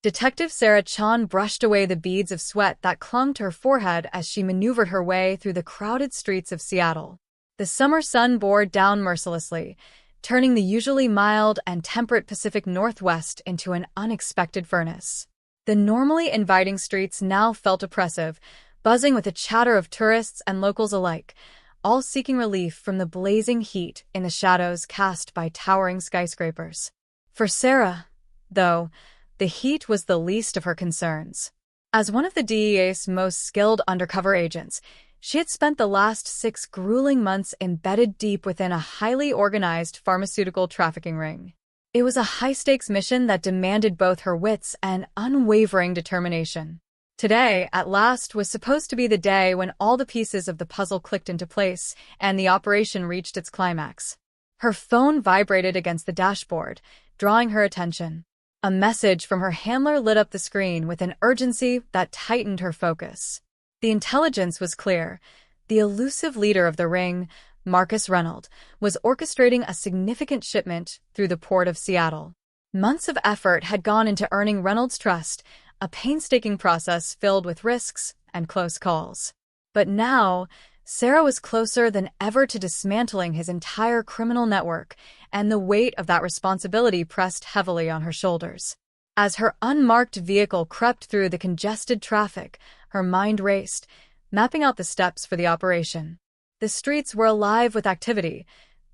Detective Sarah Chan brushed away the beads of sweat that clung to her forehead as she maneuvered her way through the crowded streets of Seattle. The summer sun bore down mercilessly, turning the usually mild and temperate Pacific Northwest into an unexpected furnace. The normally inviting streets now felt oppressive, buzzing with a chatter of tourists and locals alike, all seeking relief from the blazing heat in the shadows cast by towering skyscrapers. For Sarah, though, the heat was the least of her concerns. As one of the DEA's most skilled undercover agents, she had spent the last 6 grueling months embedded deep within a highly organized pharmaceutical trafficking ring. It was a high-stakes mission that demanded both her wits and unwavering determination. Today, at last, was supposed to be the day when all the pieces of the puzzle clicked into place and the operation reached its climax. Her phone vibrated against the dashboard, drawing her attention. A message from her handler lit up the screen with an urgency that tightened her focus. The intelligence was clear. The elusive leader of the ring, Marcus Reynolds, was orchestrating a significant shipment through the port of Seattle. Months of effort had gone into earning Reynolds' trust, a painstaking process filled with risks and close calls. But now, Sarah was closer than ever to dismantling his entire criminal network, and the weight of that responsibility pressed heavily on her shoulders. As her unmarked vehicle crept through the congested traffic, her mind raced, mapping out the steps for the operation. The streets were alive with activity,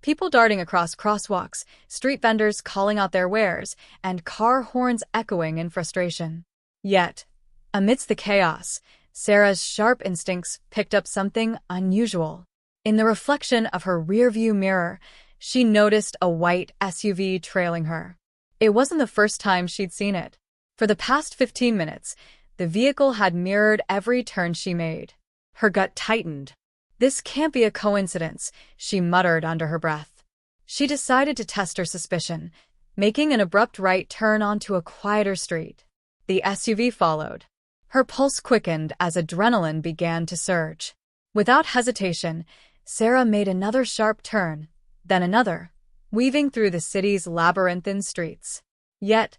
people darting across crosswalks, street vendors calling out their wares, and car horns echoing in frustration. Yet, amidst the chaos, Sarah's sharp instincts picked up something unusual. In the reflection of her rearview mirror, she noticed a white SUV trailing her. It wasn't the first time she'd seen it. For the past 15 minutes, the vehicle had mirrored every turn she made. Her gut tightened. "This can't be a coincidence," she muttered under her breath. She decided to test her suspicion, making an abrupt right turn onto a quieter street. The SUV followed. Her pulse quickened as adrenaline began to surge. Without hesitation, Sarah made another sharp turn, then another, weaving through the city's labyrinthine streets. Yet,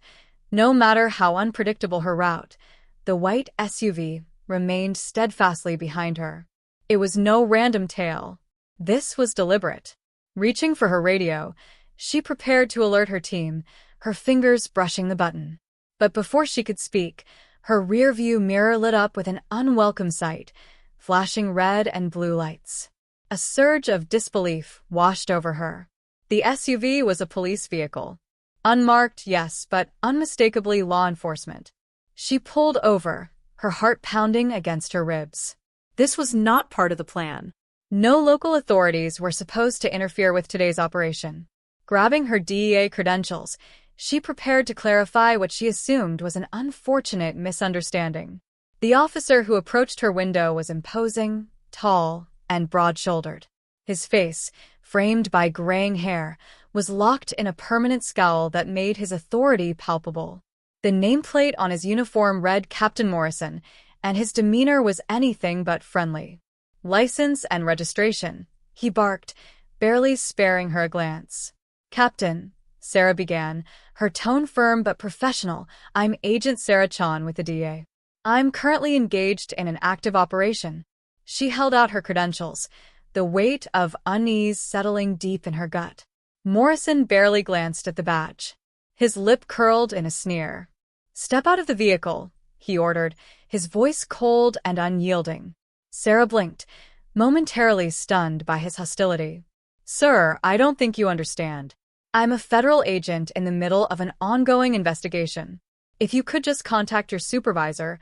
no matter how unpredictable her route, the white SUV remained steadfastly behind her. It was no random tale. This was deliberate. Reaching for her radio, she prepared to alert her team, her fingers brushing the button. But before she could speak, her rearview mirror lit up with an unwelcome sight, flashing red and blue lights. A surge of disbelief washed over her. The SUV was a police vehicle. Unmarked, yes, but unmistakably law enforcement. She pulled over, her heart pounding against her ribs. This was not part of the plan. No local authorities were supposed to interfere with today's operation. Grabbing her DEA credentials, she prepared to clarify what she assumed was an unfortunate misunderstanding. The officer who approached her window was imposing, tall, and broad-shouldered. His face, framed by graying hair, was locked in a permanent scowl that made his authority palpable. The nameplate on his uniform read Captain Morrison, and his demeanor was anything but friendly. "License and registration," he barked, barely sparing her a glance. "Captain," Sarah began, her tone firm but professional, "I'm Agent Sarah Chan with the DEA. I'm currently engaged in an active operation." She held out her credentials, the weight of unease settling deep in her gut. Morrison barely glanced at the badge. His lip curled in a sneer. "Step out of the vehicle," he ordered, his voice cold and unyielding. Sarah blinked, momentarily stunned by his hostility. "Sir, I don't think you understand. I'm a federal agent in the middle of an ongoing investigation. If you could just contact your supervisor."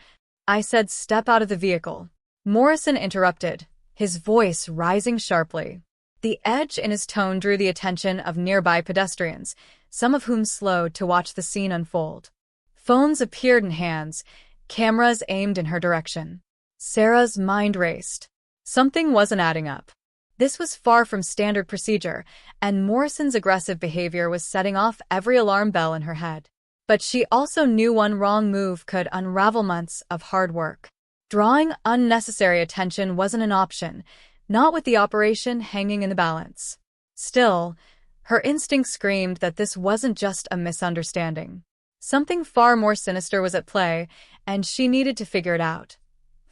"I said step out of the vehicle," Morrison interrupted, his voice rising sharply. The edge in his tone drew the attention of nearby pedestrians, some of whom slowed to watch the scene unfold. Phones appeared in hands, cameras aimed in her direction. Sarah's mind raced. Something wasn't adding up. This was far from standard procedure, and Morrison's aggressive behavior was setting off every alarm bell in her head. But she also knew one wrong move could unravel months of hard work. Drawing unnecessary attention wasn't an option, not with the operation hanging in the balance. Still, her instinct screamed that this wasn't just a misunderstanding. Something far more sinister was at play, and she needed to figure it out.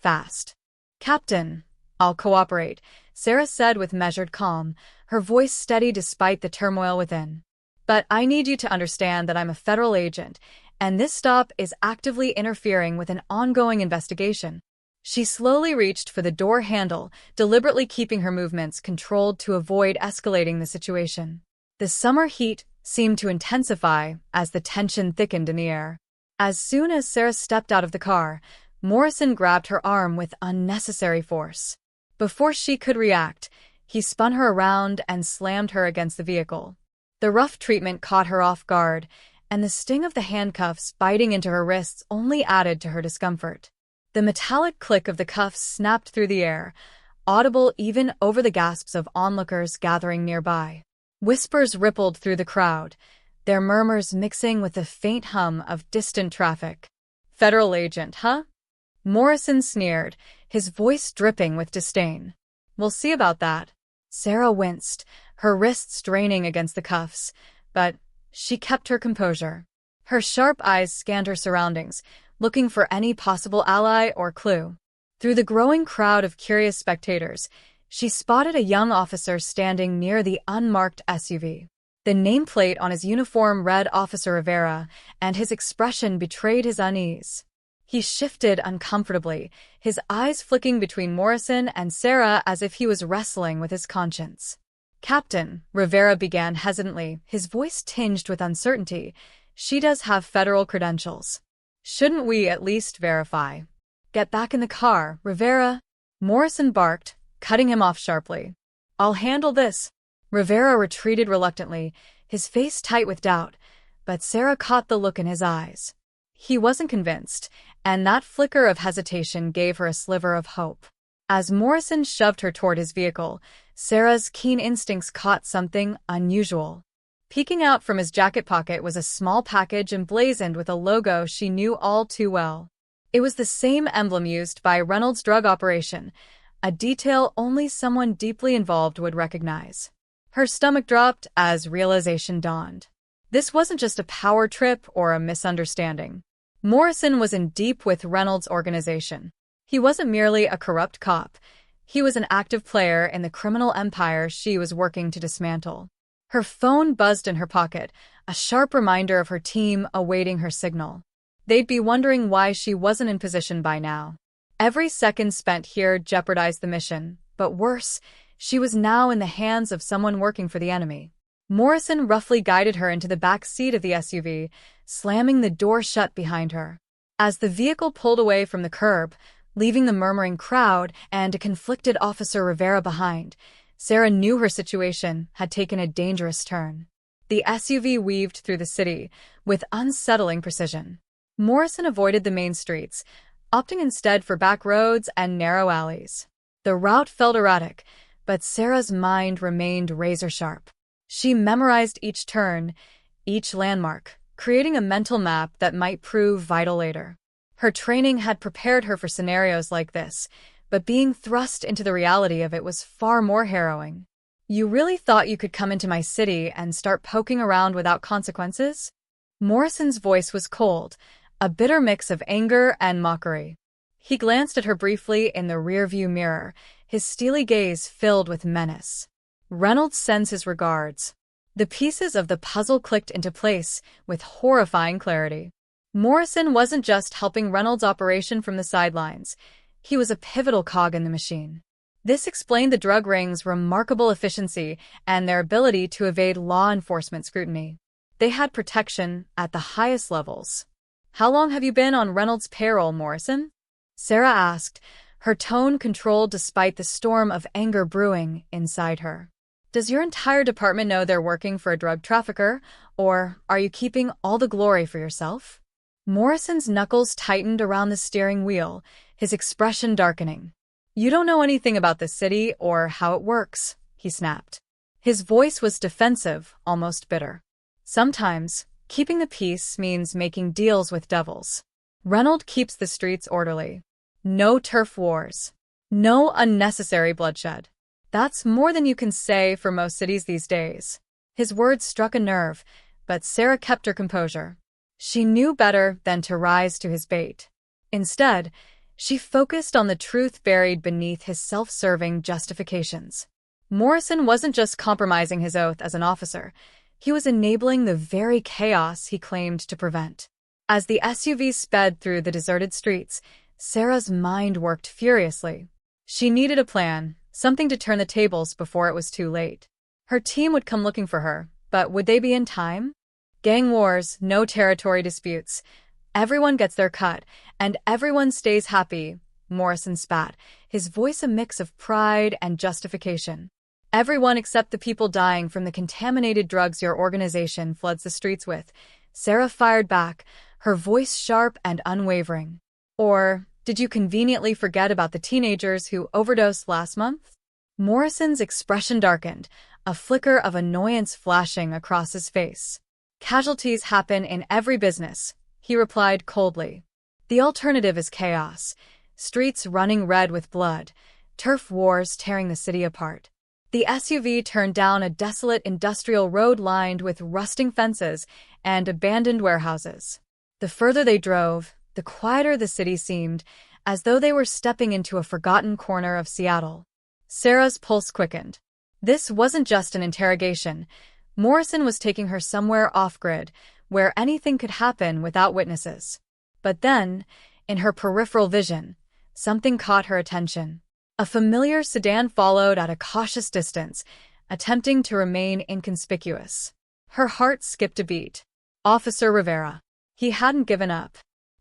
Fast. "Captain, I'll cooperate," Sarah said with measured calm, her voice steady despite the turmoil within. "But I need you to understand that I'm a federal agent, and this stop is actively interfering with an ongoing investigation." She slowly reached for the door handle, deliberately keeping her movements controlled to avoid escalating the situation. The summer heat seemed to intensify as the tension thickened in the air. As soon as Sarah stepped out of the car, Morrison grabbed her arm with unnecessary force. Before she could react, he spun her around and slammed her against the vehicle. The rough treatment caught her off guard, and the sting of the handcuffs biting into her wrists only added to her discomfort. The metallic click of the cuffs snapped through the air, audible even over the gasps of onlookers gathering nearby. Whispers rippled through the crowd, their murmurs mixing with the faint hum of distant traffic. "Federal agent, huh?" Morrison sneered, his voice dripping with disdain. "We'll see about that." Sarah winced, her wrists straining against the cuffs, but she kept her composure. Her sharp eyes scanned her surroundings, looking for any possible ally or clue. Through the growing crowd of curious spectators, she spotted a young officer standing near the unmarked SUV. The nameplate on his uniform read Officer Rivera, and his expression betrayed his unease. He shifted uncomfortably, his eyes flicking between Morrison and Sarah as if he was wrestling with his conscience. "Captain," Rivera began hesitantly, his voice tinged with uncertainty, "she does have federal credentials. Shouldn't we at least verify?" "Get back in the car, Rivera," Morrison barked, cutting him off sharply. "I'll handle this." Rivera retreated reluctantly, his face tight with doubt, but Sarah caught the look in his eyes. He wasn't convinced, and that flicker of hesitation gave her a sliver of hope. As Morrison shoved her toward his vehicle, Sarah's keen instincts caught something unusual. Peeking out from his jacket pocket was a small package emblazoned with a logo she knew all too well. It was the same emblem used by Reynolds' drug operation, a detail only someone deeply involved would recognize. Her stomach dropped as realization dawned. This wasn't just a power trip or a misunderstanding. Morrison was in deep with Reynolds' organization. He wasn't merely a corrupt cop. He was an active player in the criminal empire she was working to dismantle. Her phone buzzed in her pocket, a sharp reminder of her team awaiting her signal. They'd be wondering why she wasn't in position by now. Every second spent here jeopardized the mission, but worse, she was now in the hands of someone working for the enemy. Morrison roughly guided her into the back seat of the SUV, slamming the door shut behind her. As the vehicle pulled away from the curb, leaving the murmuring crowd and a conflicted Officer Rivera behind, Sarah knew her situation had taken a dangerous turn. The SUV weaved through the city with unsettling precision. Morrison avoided the main streets, opting instead for back roads and narrow alleys. The route felt erratic, but Sarah's mind remained razor-sharp. She memorized each turn, each landmark, creating a mental map that might prove vital later. Her training had prepared her for scenarios like this, but being thrust into the reality of it was far more harrowing. "You really thought you could come into my city and start poking around without consequences?" Morrison's voice was cold, a bitter mix of anger and mockery. He glanced at her briefly in the rearview mirror, his steely gaze filled with menace. "Reynolds sends his regards." The pieces of the puzzle clicked into place with horrifying clarity. Morrison wasn't just helping Reynolds' operation from the sidelines. He was a pivotal cog in the machine. This explained the drug ring's remarkable efficiency and their ability to evade law enforcement scrutiny. They had protection at the highest levels. "How long have you been on Reynolds' payroll, Morrison?" Sarah asked, her tone controlled despite the storm of anger brewing inside her. "Does your entire department know they're working for a drug trafficker, or are you keeping all the glory for yourself?" Morrison's knuckles tightened around the steering wheel, his expression darkening. "You don't know anything about the city or how it works," he snapped. His voice was defensive, almost bitter. "Sometimes, keeping the peace means making deals with devils. Reynolds keeps the streets orderly. No turf wars. No unnecessary bloodshed. That's more than you can say for most cities these days." His words struck a nerve, but Sarah kept her composure. She knew better than to rise to his bait. Instead, she focused on the truth buried beneath his self-serving justifications. Morrison wasn't just compromising his oath as an officer, he was enabling the very chaos he claimed to prevent. As the SUV sped through the deserted streets, Sarah's mind worked furiously. She needed a plan, something to turn the tables before it was too late. Her team would come looking for her, but would they be in time? Gang wars, no territory disputes. Everyone gets their cut, and everyone stays happy, Morrison spat, his voice a mix of pride and justification. Everyone except the people dying from the contaminated drugs your organization floods the streets with, Sarah fired back, her voice sharp and unwavering. Or did you conveniently forget about the teenagers who overdosed last month? Morrison's expression darkened, a flicker of annoyance flashing across his face. Casualties happen in every business, he replied coldly. The alternative is chaos, streets running red with blood, turf wars tearing the city apart. The SUV turned down a desolate industrial road lined with rusting fences and abandoned warehouses. The further they drove, the quieter the city seemed, as though they were stepping into a forgotten corner of Seattle. Sarah's pulse quickened. This wasn't just an interrogation. Morrison was taking her somewhere off-grid, where anything could happen without witnesses. But then, in her peripheral vision, something caught her attention. A familiar sedan followed at a cautious distance, attempting to remain inconspicuous. Her heart skipped a beat. Officer Rivera. He hadn't given up.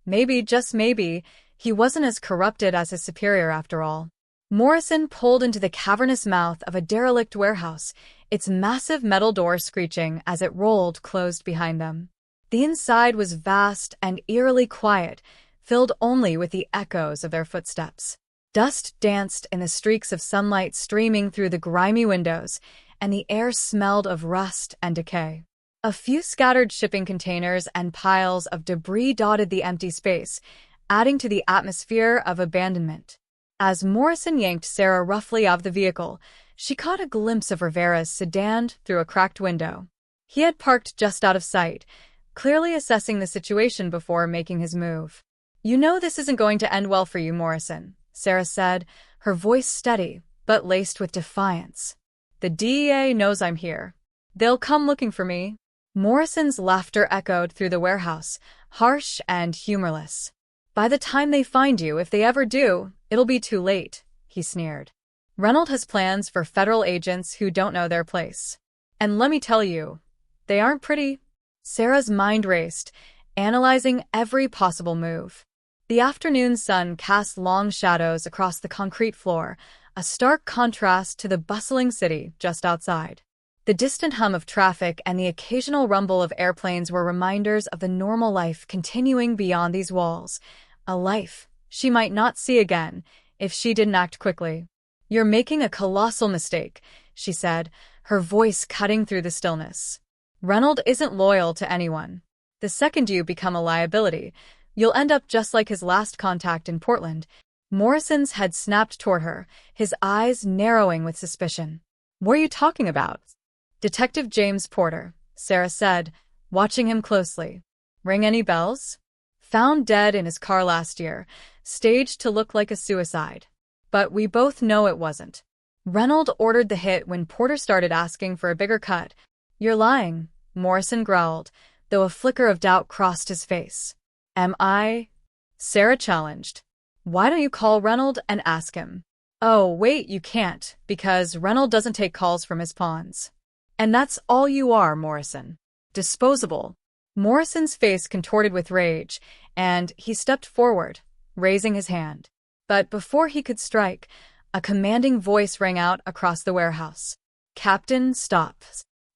Maybe, just maybe, he wasn't as corrupted as his superior after all. Morrison pulled into the cavernous mouth of a derelict warehouse, its massive metal door screeching as it rolled closed behind them. The inside was vast and eerily quiet, filled only with the echoes of their footsteps. Dust danced in the streaks of sunlight streaming through the grimy windows, and the air smelled of rust and decay. A few scattered shipping containers and piles of debris dotted the empty space, adding to the atmosphere of abandonment. As Morrison yanked Sarah roughly out of the vehicle, she caught a glimpse of Rivera's sedan through a cracked window. He had parked just out of sight, clearly assessing the situation before making his move. "You know this isn't going to end well for you, Morrison," Sarah said, her voice steady, but laced with defiance. "The DEA knows I'm here. They'll come looking for me." Morrison's laughter echoed through the warehouse, harsh and humorless. "By the time they find you, if they ever do, it'll be too late," he sneered. "Reynolds has plans for federal agents who don't know their place. And let me tell you, they aren't pretty." Sarah's mind raced, analyzing every possible move. The afternoon sun cast long shadows across the concrete floor, a stark contrast to the bustling city just outside. The distant hum of traffic and the occasional rumble of airplanes were reminders of the normal life continuing beyond these walls, a life she might not see again if she didn't act quickly. "You're making a colossal mistake," she said, her voice cutting through the stillness. "Reynolds isn't loyal to anyone. The second you become a liability, you'll end up just like his last contact in Portland." Morrison's head snapped toward her, his eyes narrowing with suspicion. "What are you talking about?" "Detective James Porter," Sarah said, watching him closely. "Ring any bells? Found dead in his car last year, staged to look like a suicide. But we both know it wasn't." Reynolds ordered the hit when Porter started asking for a bigger cut. "You're lying," Morrison growled, though a flicker of doubt crossed his face. "Am I?" Sarah challenged. "Why don't you call Reynolds and ask him?" "Oh, wait, you can't, because Reynolds doesn't take calls from his pawns. And that's all you are, Morrison. Disposable." Morrison's face contorted with rage, and he stepped forward, raising his hand. But before he could strike, a commanding voice rang out across the warehouse. "Captain, stop."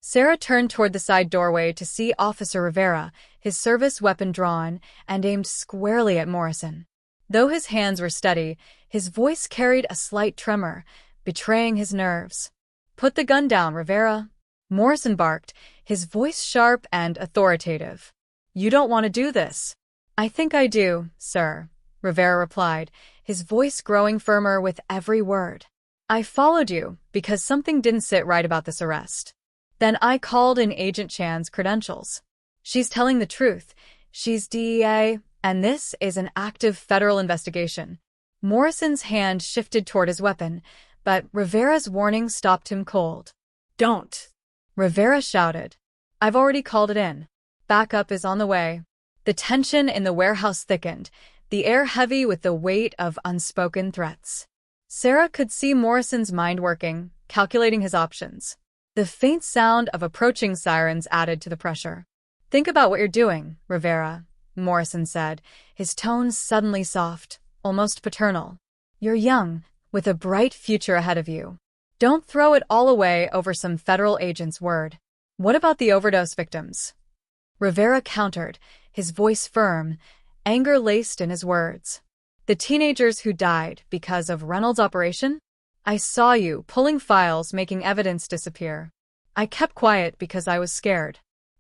Sarah turned toward the side doorway to see Officer Rivera, his service weapon drawn and aimed squarely at Morrison. Though his hands were steady, his voice carried a slight tremor, betraying his nerves. "Put the gun down, Rivera," Morrison barked, his voice sharp and authoritative. "You don't want to do this." "I think I do, sir," Rivera replied, his voice growing firmer with every word. "I followed you because something didn't sit right about this arrest. Then I called in Agent Chan's credentials. She's telling the truth. She's DEA, and this is an active federal investigation. Morrison's hand shifted toward his weapon, but Rivera's warning stopped him cold. Don't. Rivera shouted. I've already called it in. Backup is on the way. The tension in the warehouse thickened, the air heavy with the weight of unspoken threats. Sarah could see Morrison's mind working, calculating his options. The faint sound of approaching sirens added to the pressure. Think about what you're doing, Rivera, Morrison said, his tone suddenly soft, almost paternal. You're young, with a bright future ahead of you. Don't throw it all away over some federal agent's word. What about the overdose victims? Rivera countered, his voice firm, anger laced in his words. The teenagers who died because of Reynolds' operation? I saw you pulling files, making evidence disappear. I kept quiet because I was scared.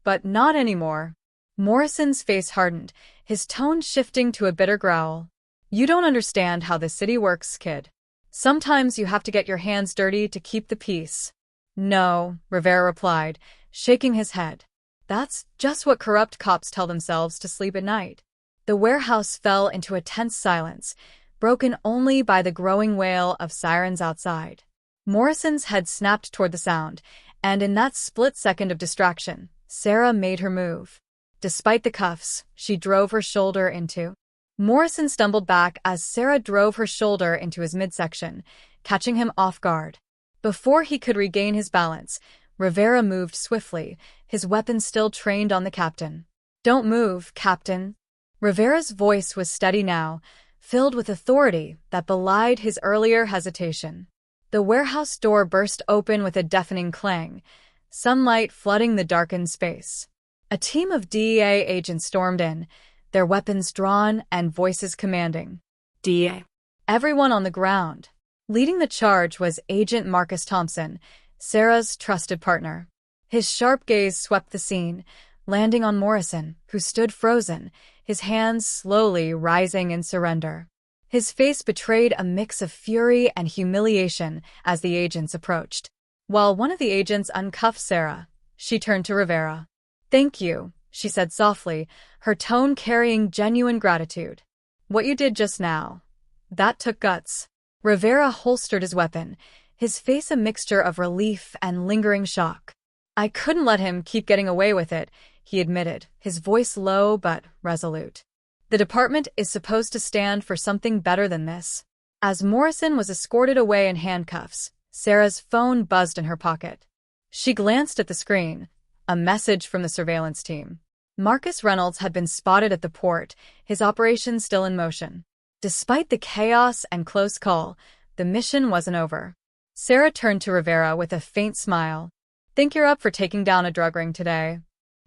But not anymore. Morrison's face hardened, his tone shifting to a bitter growl. You don't understand how the city works, kid. Sometimes you have to get your hands dirty to keep the peace. No, Rivera replied, shaking his head. That's just what corrupt cops tell themselves to sleep at night. The warehouse fell into a tense silence, broken only by the growing wail of sirens outside. Morrison's head snapped toward the sound, and in that split second of distraction, Sarah made her move. Despite the cuffs, she drove her shoulder into. Morrison stumbled back as Sarah drove her shoulder into his midsection, catching him off guard. Before he could regain his balance, Rivera moved swiftly, his weapon still trained on the captain. Don't move, Captain. Rivera's voice was steady now, filled with authority that belied his earlier hesitation. The warehouse door burst open with a deafening clang, sunlight flooding the darkened space. A team of DEA agents stormed in, their weapons drawn and voices commanding. DEA. Everyone on the ground. Leading the charge was Agent Marcus Thompson, Sarah's trusted partner. His sharp gaze swept the scene, landing on Morrison, who stood frozen, his hands slowly rising in surrender. His face betrayed a mix of fury and humiliation as the agents approached. While one of the agents uncuffed Sarah, she turned to Rivera. Thank you, she said softly, her tone carrying genuine gratitude. What you did just now, that took guts. Rivera holstered his weapon, his face a mixture of relief and lingering shock. I couldn't let him keep getting away with it, he admitted, his voice low but resolute. The department is supposed to stand for something better than this. As Morrison was escorted away in handcuffs, Sarah's phone buzzed in her pocket. She glanced at the screen, a message from the surveillance team. Marcus Reynolds had been spotted at the port, his operation still in motion. Despite the chaos and close call, the mission wasn't over. Sarah turned to Rivera with a faint smile. Think you're up for taking down a drug ring today?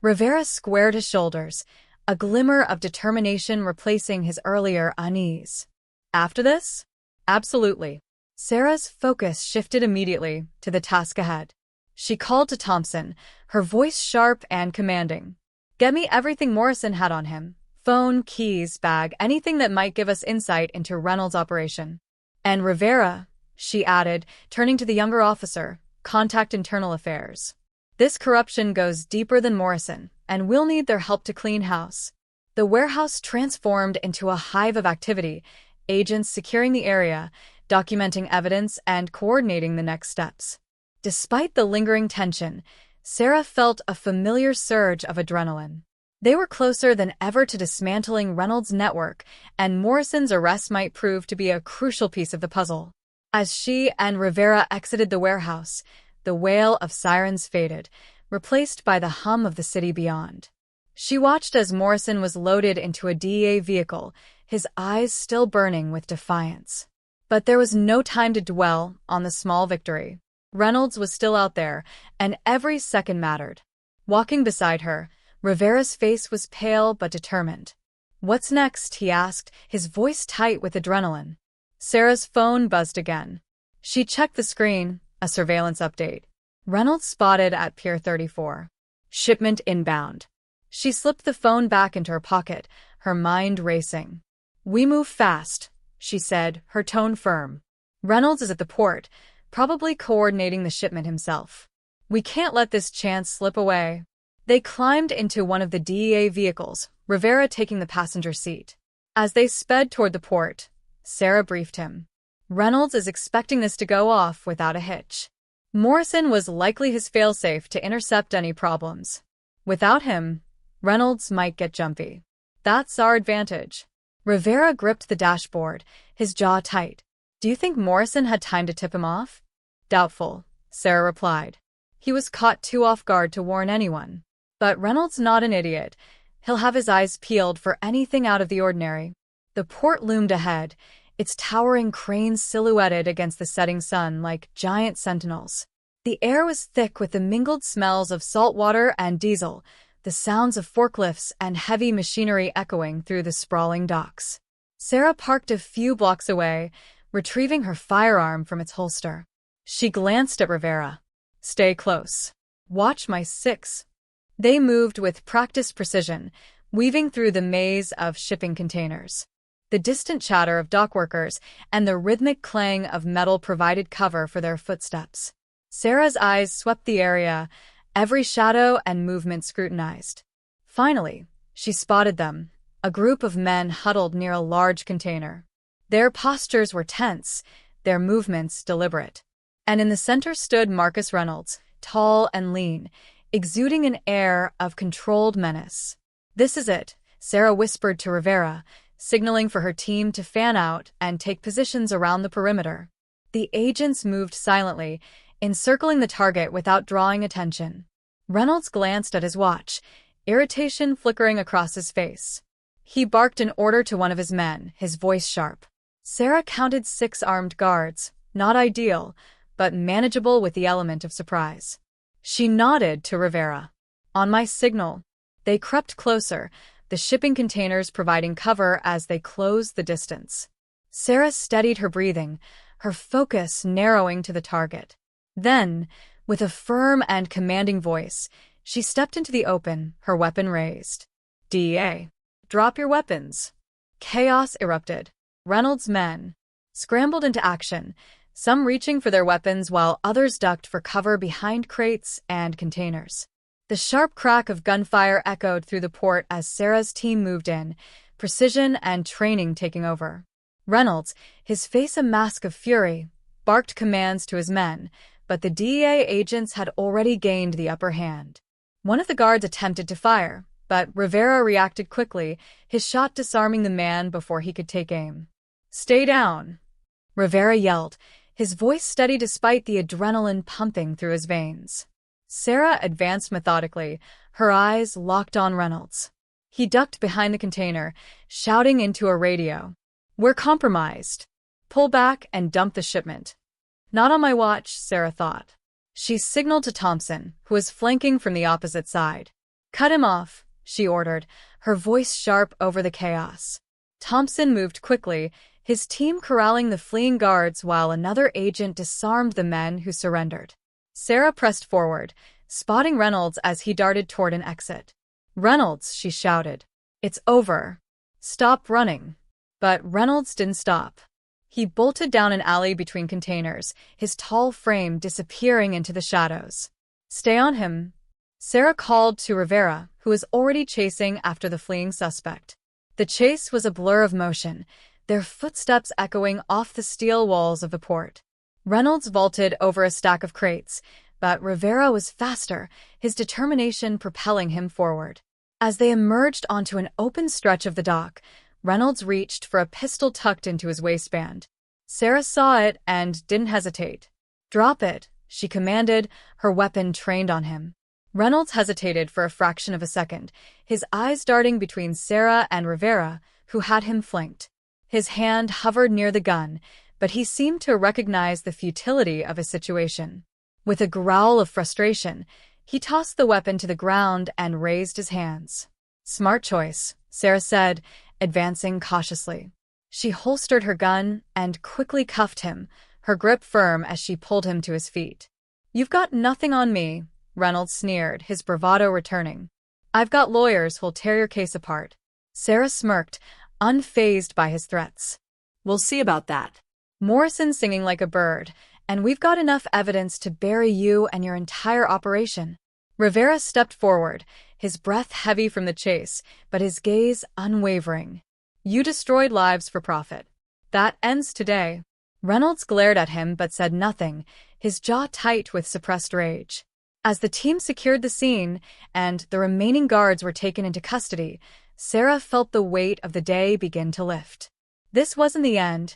Rivera squared his shoulders, a glimmer of determination replacing his earlier unease. After this? Absolutely. Sarah's focus shifted immediately to the task ahead. She called to Thompson, her voice sharp and commanding. Get me everything Morrison had on him. Phone, keys, bag, anything that might give us insight into Reynolds' operation. And Rivera, she added, turning to the younger officer, contact internal affairs. This corruption goes deeper than Morrison, and we'll need their help to clean house. The warehouse transformed into a hive of activity, agents securing the area, documenting evidence, and coordinating the next steps. Despite the lingering tension, Sarah felt a familiar surge of adrenaline. They were closer than ever to dismantling Reynolds' network, and Morrison's arrest might prove to be a crucial piece of the puzzle. As she and Rivera exited the warehouse, the wail of sirens faded, replaced by the hum of the city beyond. She watched as Morrison was loaded into a DEA vehicle, his eyes still burning with defiance. But there was no time to dwell on the small victory. Reynolds was still out there, and every second mattered. Walking beside her, Rivera's face was pale but determined. What's next? He asked, his voice tight with adrenaline. Sarah's phone buzzed again. She checked the screen, a surveillance update. Reynolds spotted at Pier 34. Shipment inbound. She slipped the phone back into her pocket, her mind racing. We move fast, she said, her tone firm. Reynolds is at the port, probably coordinating the shipment himself. We can't let this chance slip away. They climbed into one of the DEA vehicles, Rivera taking the passenger seat. As they sped toward the port, Sarah briefed him. Reynolds is expecting this to go off without a hitch. Morrison was likely his failsafe to intercept any problems. Without him, Reynolds might get jumpy. That's our advantage. Rivera gripped the dashboard, his jaw tight. Do you think Morrison had time to tip him off? Doubtful, Sarah replied. He was caught too off guard to warn anyone. But Reynolds not an idiot. He'll have his eyes peeled for anything out of the ordinary. The port loomed ahead, its towering cranes silhouetted against the setting sun like giant sentinels. The air was thick with the mingled smells of salt water and diesel, the sounds of forklifts and heavy machinery echoing through the sprawling docks. Sarah parked a few blocks away, retrieving her firearm from its holster. She glanced at Rivera. Stay close. Watch my six. They moved with practiced precision, weaving through the maze of shipping containers. The distant chatter of dockworkers and the rhythmic clang of metal provided cover for their footsteps. Sarah's eyes swept the area, every shadow and movement scrutinized. Finally, she spotted them, a group of men huddled near a large container. Their postures were tense, their movements deliberate. And in the center stood Marcus Reynolds, tall and lean, exuding an air of controlled menace. This is it, Sarah whispered to Rivera, signaling for her team to fan out and take positions around the perimeter. The agents moved silently, encircling the target without drawing attention. Reynolds glanced at his watch, irritation flickering across his face. He barked an order to one of his men, his voice sharp. Sarah counted 6 armed guards, not ideal, but manageable with the element of surprise. She nodded to Rivera. On my signal. They crept closer, the shipping containers providing cover as they closed the distance. Sarah steadied her breathing, her focus narrowing to the target. Then, with a firm and commanding voice, she stepped into the open, her weapon raised. DEA. Drop your weapons. Chaos erupted. Reynolds' men scrambled into action, some reaching for their weapons while others ducked for cover behind crates and containers. The sharp crack of gunfire echoed through the port as Sarah's team moved in, precision and training taking over. Reynolds, his face a mask of fury, barked commands to his men, but the DEA agents had already gained the upper hand. One of the guards attempted to fire, but Rivera reacted quickly, his shot disarming the man before he could take aim. Stay down, Rivera yelled, his voice steady despite the adrenaline pumping through his veins. Sarah advanced methodically, her eyes locked on Reynolds. He ducked behind the container, shouting into a radio. We're compromised. Pull back and dump the shipment. Not on my watch, Sarah thought. She signaled to Thompson, who was flanking from the opposite side. Cut him off, she ordered, her voice sharp over the chaos. Thompson moved quickly, his team corralling the fleeing guards while another agent disarmed the men who surrendered. Sarah pressed forward, spotting Reynolds as he darted toward an exit. Reynolds, she shouted. It's over. Stop running. But Reynolds didn't stop. He bolted down an alley between containers, his tall frame disappearing into the shadows. Stay on him, Sarah called to Rivera, who was already chasing after the fleeing suspect. The chase was a blur of motion, their footsteps echoing off the steel walls of the port. Reynolds vaulted over a stack of crates, but Rivera was faster, his determination propelling him forward. As they emerged onto an open stretch of the dock, Reynolds reached for a pistol tucked into his waistband. Sarah saw it and didn't hesitate. Drop it, she commanded, her weapon trained on him. Reynolds hesitated for a fraction of a second, his eyes darting between Sarah and Rivera, who had him flanked. His hand hovered near the gun, but he seemed to recognize the futility of his situation. With a growl of frustration, he tossed the weapon to the ground and raised his hands. Smart choice, Sarah said, advancing cautiously. She holstered her gun and quickly cuffed him, her grip firm as she pulled him to his feet. You've got nothing on me, Reynolds sneered, his bravado returning. I've got lawyers who'll tear your case apart. Sarah smirked, unfazed by his threats. We'll see about that. Morrison singing like a bird, and we've got enough evidence to bury you and your entire operation. Rivera stepped forward, his breath heavy from the chase, but his gaze unwavering. You destroyed lives for profit. That ends today. Reynolds glared at him but said nothing, his jaw tight with suppressed rage. As the team secured the scene and the remaining guards were taken into custody, Sarah felt the weight of the day begin to lift. This wasn't the end.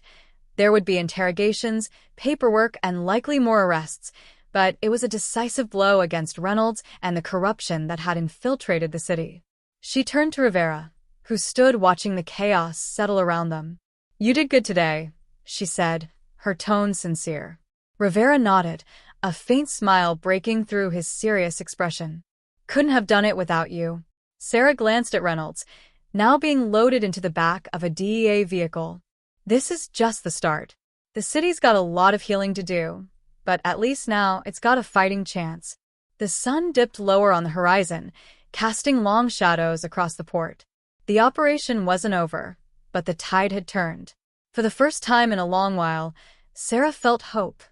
There would be interrogations, paperwork, and likely more arrests, but it was a decisive blow against Reynolds and the corruption that had infiltrated the city. She turned to Rivera, who stood watching the chaos settle around them. You did good today, she said, her tone sincere. Rivera nodded, a faint smile breaking through his serious expression. Couldn't have done it without you. Sarah glanced at Reynolds, now being loaded into the back of a DEA vehicle. This is just the start. The city's got a lot of healing to do, but at least now it's got a fighting chance. The sun dipped lower on the horizon, casting long shadows across the port. The operation wasn't over, but the tide had turned. For the first time in a long while, Sarah felt hope,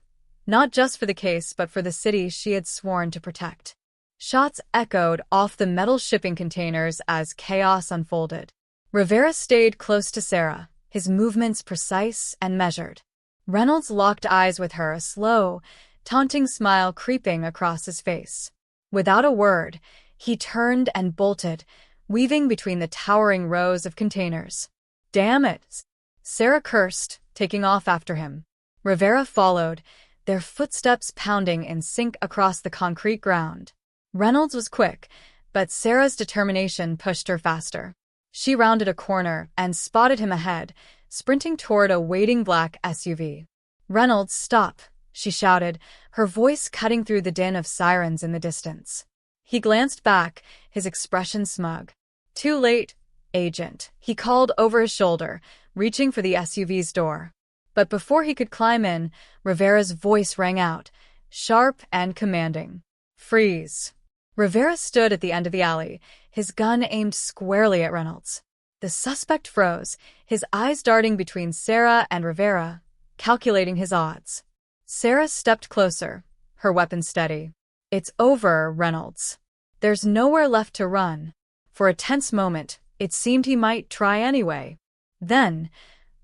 not just for the case but for the city she had sworn to protect. Shots echoed off the metal shipping containers as chaos unfolded. Rivera stayed close to Sarah, his movements precise and measured. Reynolds locked eyes with her, a slow, taunting smile creeping across his face. Without a word, he turned and bolted, weaving between the towering rows of containers. Damn it! Sarah cursed, taking off after him. Rivera followed, their footsteps pounding in sync across the concrete ground. Reynolds was quick, but Sarah's determination pushed her faster. She rounded a corner and spotted him ahead, sprinting toward a waiting black SUV. Reynolds, stop, she shouted, her voice cutting through the din of sirens in the distance. He glanced back, his expression smug. Too late, agent, he called over his shoulder, reaching for the SUV's door. But before he could climb in, Rivera's voice rang out, sharp and commanding. Freeze. Rivera stood at the end of the alley, his gun aimed squarely at Reynolds. The suspect froze, his eyes darting between Sarah and Rivera, calculating his odds. Sarah stepped closer, her weapon steady. It's over, Reynolds. There's nowhere left to run. For a tense moment, it seemed he might try anyway. Then,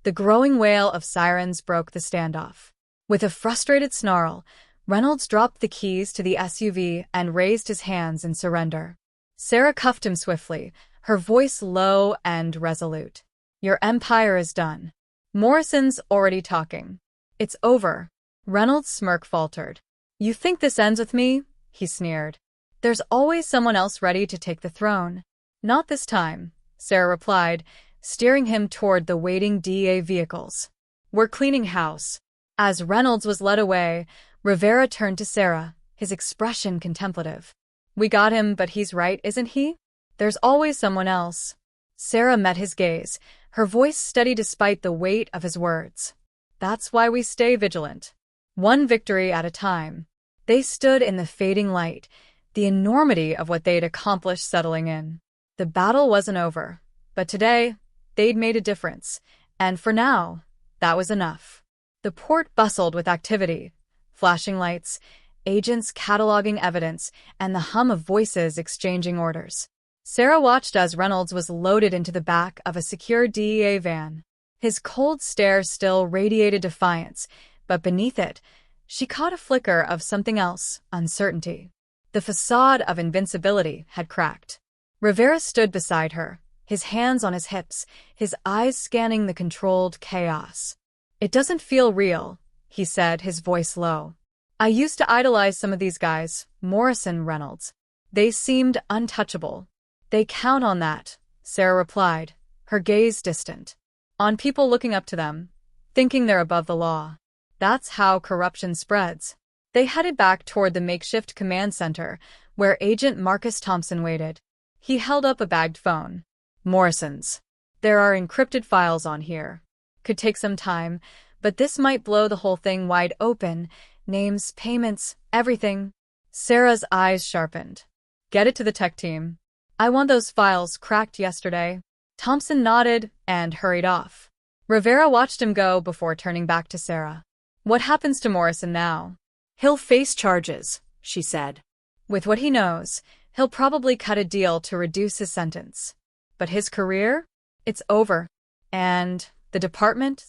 the growing wail of sirens broke the standoff. With a frustrated snarl, Reynolds dropped the keys to the SUV and raised his hands in surrender. Sarah cuffed him swiftly, her voice low and resolute. Your empire is done. Morrison's already talking. It's over. Reynolds' smirk faltered. You think this ends with me? He sneered. There's always someone else ready to take the throne. Not this time, Sarah replied, steering him toward the waiting DEA vehicles. We're cleaning house. As Reynolds was led away, Rivera turned to Sarah, his expression contemplative. We got him, but he's right, isn't he? There's always someone else. Sarah met his gaze, her voice steady despite the weight of his words. That's why we stay vigilant. One victory at a time. They stood in the fading light, the enormity of what they'd accomplished settling in. The battle wasn't over, but today, they'd made a difference, and for now, that was enough. The port bustled with activity, flashing lights, agents cataloging evidence, and the hum of voices exchanging orders. Sarah watched as Reynolds was loaded into the back of a secure DEA van. His cold stare still radiated defiance, but beneath it, she caught a flicker of something else, uncertainty. The facade of invincibility had cracked. Rivera stood beside her, his hands on his hips, his eyes scanning the controlled chaos. It doesn't feel real, he said, his voice low. I used to idolize some of these guys, Morrison, Reynolds. They seemed untouchable. They count on that, Sarah replied, her gaze distant. On people looking up to them, thinking they're above the law. That's how corruption spreads. They headed back toward the makeshift command center, where Agent Marcus Thompson waited. He held up a bagged phone. Morrison's. There are encrypted files on here. Could take some time, but this might blow the whole thing wide open. Names, payments, everything. Sarah's eyes sharpened. Get it to the tech team. I want those files cracked yesterday. Thompson nodded and hurried off. Rivera watched him go before turning back to Sarah. What happens to Morrison now? He'll face charges, she said. With what he knows, he'll probably cut a deal to reduce his sentence. But his career? It's over. And the department?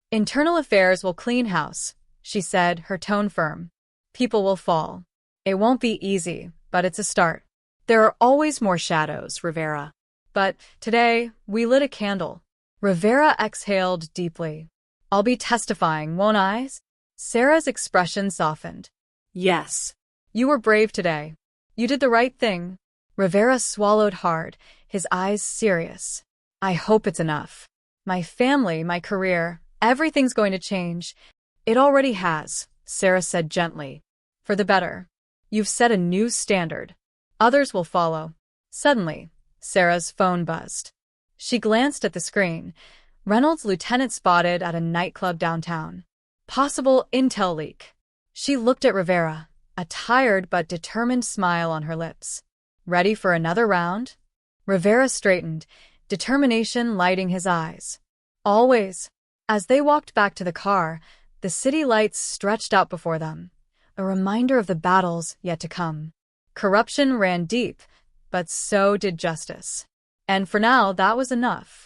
Internal affairs will clean house, she said, her tone firm. People will fall. It won't be easy, but it's a start. There are always more shadows, Rivera. But today, we lit a candle. Rivera exhaled deeply. I'll be testifying, won't I? Sarah's expression softened. Yes. You were brave today. You did the right thing. Rivera swallowed hard, his eyes serious. I hope it's enough. My family, my career, everything's going to change. It already has, Sarah said gently. For the better. You've set a new standard. Others will follow. Suddenly, Sarah's phone buzzed. She glanced at the screen. Reynolds' lieutenant spotted at a nightclub downtown. Possible intel leak. She looked at Rivera, a tired but determined smile on her lips. Ready for another round? Rivera straightened, determination lighting his eyes. Always. As they walked back to the car, the city lights stretched out before them, a reminder of the battles yet to come. Corruption ran deep, but so did justice. And for now, that was enough.